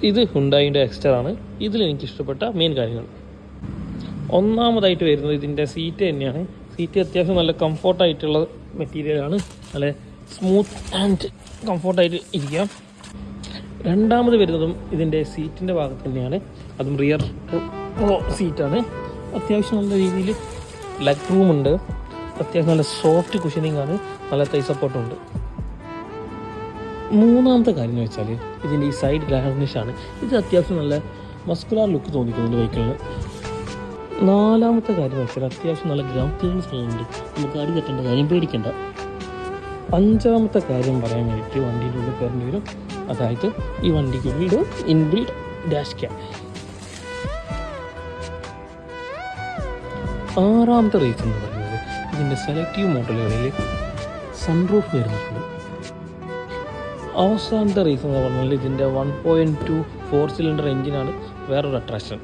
ഇത് ഹുണ്ടായിൻ്റെ എക്സ്റ്റർ ആണ്. ഇതിൽ എനിക്കിഷ്ടപ്പെട്ട മെയിൻ കാര്യങ്ങൾ, ഒന്നാമതായിട്ട് വരുന്നത് ഇതിൻ്റെ സീറ്റ് തന്നെയാണ്. സീറ്റ് അത്യാവശ്യം നല്ല കംഫോർട്ടായിട്ടുള്ള മെറ്റീരിയലാണ്, നല്ല സ്മൂത്ത് ആൻഡ് കംഫോർട്ടായിട്ട് ഇരിക്കാം. രണ്ടാമത് വരുന്നതും ഇതിൻ്റെ സീറ്റിൻ്റെ ഭാഗത്ത് തന്നെയാണ്. അതും റിയർ സീറ്റാണ്. അത്യാവശ്യം നല്ല രീതിയിൽ ലെഗ് റൂമുണ്ട്. അത്യാവശ്യം നല്ല സോഫ്റ്റ് കുഷനിങ് ആണ്, നല്ല തൈ സപ്പോർട്ടുണ്ട്. മൂന്നാമത്തെ കാര്യം എന്ന് വെച്ചാൽ ഇതിൻ്റെ ഈ സൈഡ് ഗാർണിഷാണ്. ഇത് അത്യാവശ്യം നല്ല മസ്കുലാർ ലുക്ക് തോന്നിക്കുന്നുണ്ട് ബൈക്കിന്. നാലാമത്തെ കാര്യം എന്ന് വെച്ചാൽ അത്യാവശ്യം നല്ല ഗ്രൗണ്ട് ക്ലിയറൻസ് ഉണ്ട്, നമുക്ക് അടി തട്ടേണ്ട കാര്യം പേടിക്കേണ്ട. അഞ്ചാമത്തെ കാര്യം പറയാൻ വേണ്ടിയിട്ട് വണ്ടീൻ്റെ ഉള്ളിൽ കയറേണ്ടി വരും. അതായത് ഈ വണ്ടിക്ക് വീട് ഇൻബിൽഡ് ഡാഷ് ക്യാം. ആറാമത്തെ റീസൺ എന്ന് പറയുന്നത് ഇതിൻ്റെ സെലക്റ്റീവ് മോഡലുകളിൽ സൺറൂഫ് വരുന്നുണ്ട്. അവസാനത്തെ റീസൺ എന്ന് പറഞ്ഞാൽ ഇതിൻ്റെ 1.2 4 സിലിണ്ടർ എഞ്ചിനാണ് വേറൊരു അട്രാക്ഷൻ.